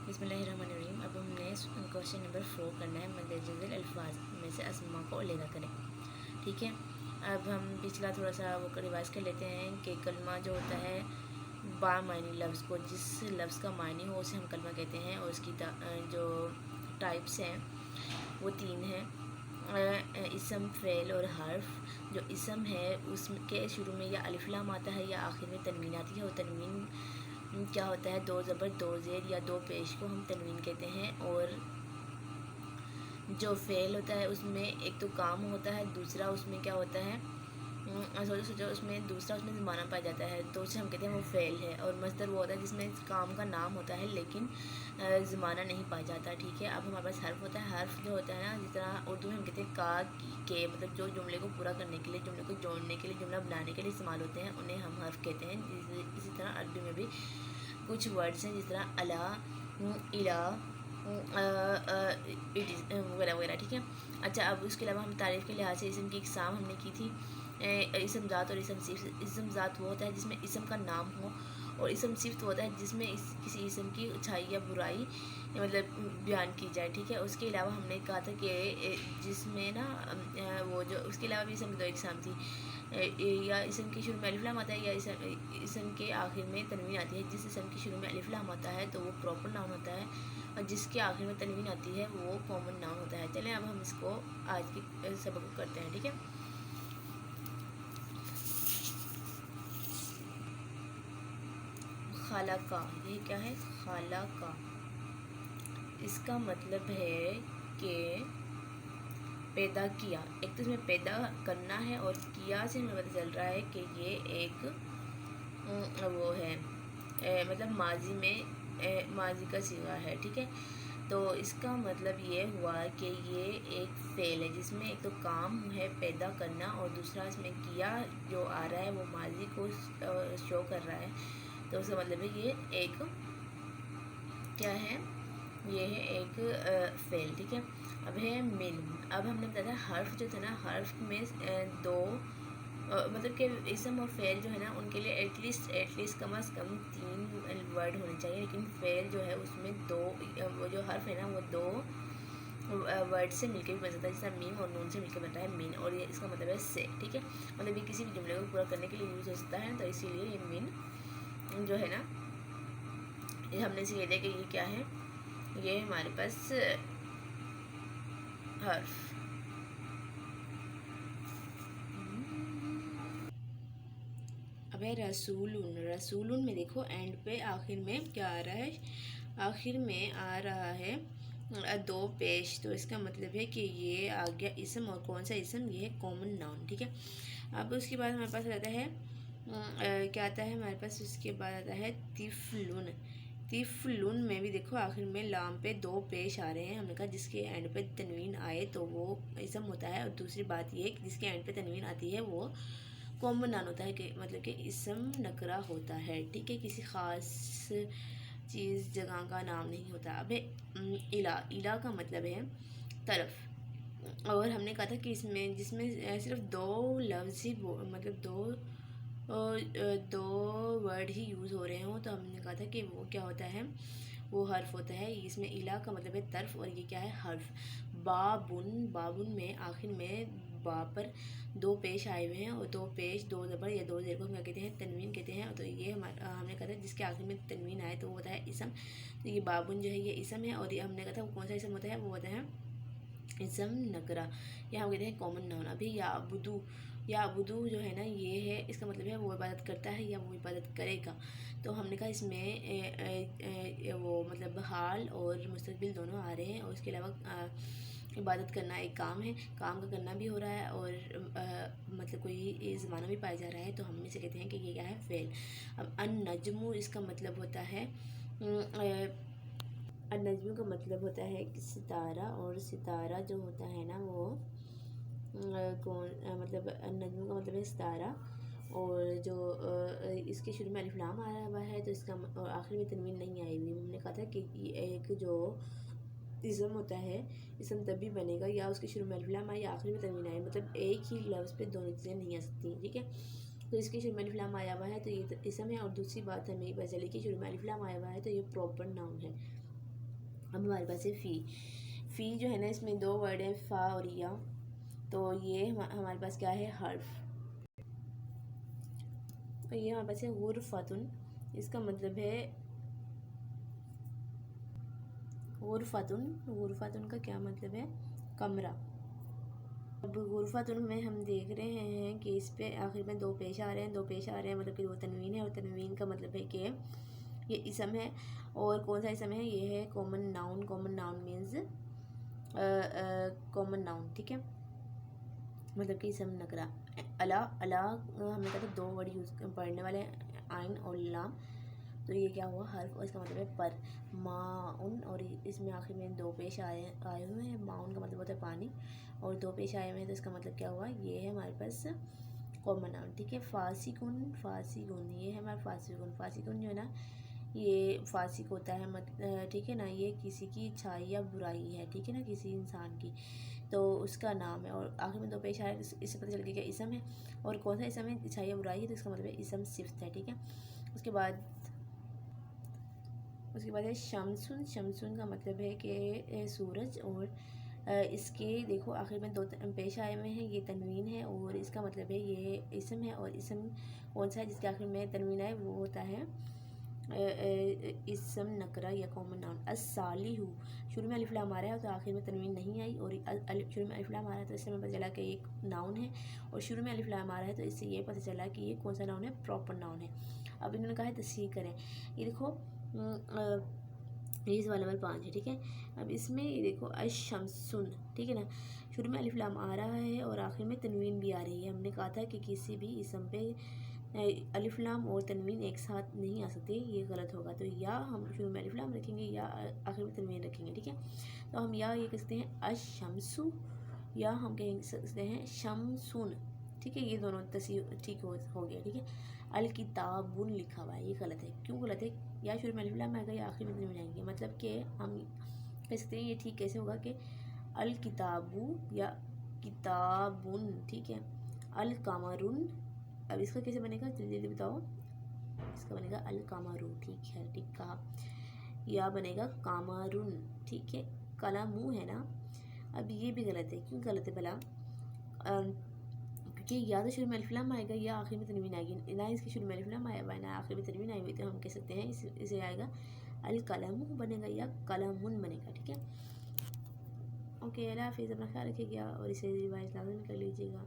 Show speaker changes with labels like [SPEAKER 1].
[SPEAKER 1] बिस्मिल्लाहिर्रहमानिर्रहीम। अब हमने क्वेश्चन नंबर 4 करना है। मदजल अल्फाज में से अस्मा को अलग करें। ठीक है, अब हम पिछला थोड़ा सा वो रिवाइज कर लेते हैं कि कलमा जो होता है बामानी लफ्ज़ को, जिस लफ्ज़ का मानी हो उसे हम कलमा कहते हैं, और उसकी जो टाइप्स हैं वो 3 हैं, इसम, फ़ेल और हर्फ। जो इसम है उसके शुरू में या अलिफ लाम आता है या आखिर में तनवीन आती है, और तनवीन क्या होता है, 2 ज़बर 2 ज़ेर या 2 पेश को हम तनवीन कहते हैं। और जो फ़ेल होता है उसमें एक तो काम होता है, दूसरा उसमें क्या होता है, सोचो उसमें दूसरा उसमें ज़माना पाया जाता है, तो उसे हम कहते हैं वो फ़ेल है। और मस्दर वो होता है जिसमें काम का नाम होता है लेकिन ज़माना नहीं पाया जाता। ठीक है, अब हमारे पास हर्फ होता है। हर्फ जो होता है ना, जिस तरह उर्दू में हम कहते हैं का, की, के, मतलब जो जुमले को पूरा करने के लिए, जुमले को जोड़ने के लिए, जुमला बनाने के लिए इस्तेमाल होते हैं, उन्हें हम हर्फ कहते हैं। इसी तरह अरबी में भी कुछ वर्ड्स हैं जिस तरह अला, इला, वगैरह वगैरह। ठीक है, अच्छा, अब उसके अलावा हम तारीफ़ के लिहाज से इसम की इकसाम हमने की थी, इसम ज़ात और इसम सिफ़त। इसम ज़ात वो होता है जिसमें इसम का नाम हो, और इसम सिफ़त होता है जिसमें किसी इसम की अच्छाई या बुराई मतलब बयान की जाए। ठीक है, उसके अलावा हमने कहा था कि जिसमें ना वो जो उसके अलावा भी इसम 2 इकसाम थी, या इसम के शुरू में अलिफ लाम आता है, या इसम के आखिर में तनवीन आती है। जिस इसम के शुरू में अलिफ लाम आता है तो वो प्रॉपर नाउन होता है, और जिसके आखिर में तनवीन आती है वो कॉमन नाउन होता है। चलें अब हम इसको आज की सबक करते हैं। ठीक है, खाला का, ये क्या है, खाला का, इसका मतलब है कि पैदा किया। एक तो इसमें पैदा करना है, और किया से हमें पता चल रहा है कि ये एक वो है मतलब माजी में माजी का सीगा है। ठीक है, तो इसका मतलब ये हुआ कि ये एक फ़ेल है जिसमें एक तो काम है पैदा करना, और दूसरा इसमें किया जो आ रहा है वो माजी को शो कर रहा है। तो उसका मतलब है ये एक क्या है, ये है एक फ़ेल। ठीक है, अब है मिन। अब हमने बताया था हर्फ जो था ना, हर्फ में दो मतलब कि इसम और फ़ेल जो है ना उनके लिए एटलीस्ट कम से कम 3 वर्ड होने चाहिए, लेकिन फ़ेल जो है उसमें 2, वो जो हर्फ है ना वो 2 वर्ड से मिलकर भी बन सकता है, जैसे मीम और नून से मिलकर बनता है मीन, और ये इसका मतलब है से। ठीक है, मतलब ये किसी भी जुमले को पूरा करने के लिए यूज़ हो सकता है, तो इसीलिए ये मीन जो है ना, ये हमने इसे कह दिया कि ये क्या है, ये हमारे पास हर्फ। अब है रसूलुन। रसूलुन में देखो एंड पे आखिर में क्या आ रहा है, आखिर में आ रहा है 2 पेश, तो इसका मतलब है कि ये आ गया इसम, और कौन सा इसम, ये है कॉमन नाउन। ठीक है, अब उसके बाद हमारे पास आता है क्या आता है हमारे पास, उसके बाद आता है तिफलुन। तिफलुन में भी देखो आखिर में लाम पे 2 पेश आ रहे हैं। हमने कहा जिसके एंड पे तनवीन आए तो वो इसम होता है, और दूसरी बात ये कि जिसके एंड पे तनवीन आती है वो कॉमन नाउन होता है, कि मतलब कि इसम नकरा होता है। ठीक है, किसी ख़ास चीज़ जगह का नाम नहीं होता। अब इला, इला का मतलब है तरफ, और हमने कहा था कि इसमें जिसमें सिर्फ 2 लफ्ज़ ही मतलब दो वर्ड ही यूज़ हो रहे हों, तो हमने कहा था कि वो क्या होता है, वो हर्फ होता है। इसमें इला का मतलब है तरफ, और ये क्या है, हर्फ। बाबुन, बाबुन में आखिर में बा पर 2 पेश आए हुए हैं, और 2 पेश 2 ज़बर या 2 ज़ेर को हम क्या कहते हैं, तनवीन कहते हैं। तो ये हमने कहा था जिसके आखिर में तनवीन आए तो वो होता है इसम। तो ये बाबुन जो है ये इसम है, और ये हमने कहा था वो कौन सा इसम होता है, वो होता है इसम नकरा, या हम कहते हैं कॉमन नाउन। अभी या अबुदू जो है ना, ये है, इसका मतलब है वो इबादत करता है या वो इबादत करेगा। तो हमने कहा इसमें वो मतलब हाल और मुस्तकबिल दोनों आ रहे हैं, और इसके अलावा इबादत करना एक काम है, काम का करना भी हो रहा है, और मतलब कोई ज़माना भी पाया जा रहा है, तो हम इसे कहते हैं कि ये क्या है, फ़ेल। अब अन नजमु, इसका मतलब होता है नजम का मतलब होता है कि सितारा, और सितारा जो होता है ना वो मतलब नजम का मतलब है सितारा, और जो इसके शुरू में अलिफ लाम आया हुआ है तो इसका और आखिर में तनवीन नहीं आई हुई। हमने कहा था कि एक जो इसम होता है, इसम तभी बनेगा या उसके शुरू में अलिफ लाम आए या आखिर में तनवीन आए, मतलब एक ही लफ्ज़ पे दोनों चीज़ें नहीं आ सकती। ठीक है, तो इसके शुरू में अलिफ लाम आया हुआ है तो ये इसम है, और दूसरी बात हमें पता चली कि शुरू में अलिफ लाम आया हुआ है तो ये प्रॉपर नाउन है। اب ہمارے پاس ہے فی. فی جو ہے نا اس میں دو ورڈ ہیں فا اور یا، تو یہ ہمارے پاس کیا ہے حرف. تو یہ ہمارے پاس ہے غرفتن. اس کا مطلب ہے غرفتن. غرفتن کا کیا مطلب ہے؟ کمرہ. اب غرفتن میں ہم دیکھ رہے ہیں کہ اس پہ آخر میں دو پیش آ رہے ہیں. دو پیش آ رہے ہیں مطلب کہ وہ تنوین ہے، اور تنوین کا مطلب ہے کہ یہ اسم ہے. اور کون سا اسم ہے؟ یہ ہے common noun. Common noun means common noun. ٹھیک ہے، مطلب کہ اسم نکرہ. الا ہم نے کہا تھا دو ورڈ یوز پڑھنے والے ہیں، آئین اور لام. تو یہ کیا ہوا؟ حرف، اور اس کا مطلب ہے پر. ماؤن، اور اس میں آخر میں دو پیش آئے ہوئے ہیں. ماؤن کا مطلب ہوتا ہے پانی، اور دو پیش آئے ہوئے ہیں تو اس کا مطلب کیا ہوا؟ یہ ہے ہمارے پاس کامن ناؤن. ٹھیک ہے. فاسقن. فاسقن یہ ہے ہمارا فاسقن. فاسقن جو ہے نا یہ فاسق ہوتا ہے، ٹھیک ہے نا، یہ کسی کی اچھائی یا برائی ہے، ٹھیک ہے نا، کسی انسان کی، تو اس کا نام ہے. اور آخر میں دو پیش آئے، اس سے پتہ چل گیا کہ اسم ہے. اور کون سا اسم ہے؟ اچھائی یا برائی ہے، تو اس کا مطلب ہے اسم صفت ہے. ٹھیک ہے. اس کے بعد ہے شمسن. شمسن کا مطلب ہے کہ سورج. اور اس کے دیکھو آخر میں دو پیش آئے ہوئے ہیں، یہ تنوین ہے، اور اس کا مطلب ہے یہ اسم ہے. اور اسم کون سا ہے جس کے آخر میں تنوین آئے؟ وہ ہوتا ہے اسم نکرہ یا کامن ناؤن. الصالح. شروع میں الف لام آ رہا ہے تو آخر میں تنوین نہیں آئی، اور شروع میں الف لام آ رہا ہے تو اس سے ہمیں پتہ چلا کہ ایک ناؤن ہے، اور شروع میں الف لام آ رہا ہے تو اس سے یہ پتہ چلا کہ یہ کون سا ناؤن ہے؟ پراپر ناؤن ہے. اب انہوں نے کہا ہے تصحیح کریں. یہ دیکھو یہ سوال نمبر 5 ہے. ٹھیک ہے. اب اس میں یہ دیکھو الشمسن. ٹھیک ہے نا، شروع میں الف لام آ رہا ہے اور آخر میں تنوین بھی آ رہی ہے. ہم نے کہا تھا کہ کسی بھی اسم پہ الف لام اور تنوین ایک ساتھ نہیں آ سکتے، یہ غلط ہوگا. تو یا ہم شروع میں الف لام رکھیں گے یا آخر میں تنوین رکھیں گے. ٹھیک ہے. تو ہم یا یہ کہہ سکتے ہیں الشمسو، یا ہم کہہ سکتے ہیں شمسون. ٹھیک ہے، یہ دونوں تصحیح ٹھیک ہو گیا. ٹھیک ہے. الکتابن لکھا ہوا ہے، یہ غلط ہے. کیوں غلط ہے؟ یا شروع میں الف لام آئے گا یا آخر میں تنوین آئیں گے. مطلب کہ ہم کہہ سکتے ہیں یہ ٹھیک کیسے ہوگا کہ الکتابو یا کتابن. ٹھیک ہے. القمرن. اب اس کا کیسے بنے گا؟ جلدی جلدی بتاؤ. اس کا بنے گا القمرو. ٹھیک ہے، ٹھیک کہا. یا بنے گا قمرن. ٹھیک ہے. قلمو ہے نا، اب یہ بھی غلط ہے. کیوں غلط ہے بھلا؟ کیونکہ یا تو شروع میں الف لام آئے گا یا آخر میں تنوین آئے گی. نہ اس کے شروع میں الف لام آیا ہوا ہے نہ آخر میں تنوین آئی ہوئی، تو ہم کہہ سکتے ہیں اسے آئے گا القلم بنے گا یا قلمن بنے گا. ٹھیک ہے. اوکے، اللہ حافظ. اپنا خیال رکھیے گا اور اسے ریوائز لازم کر لیجیے گا.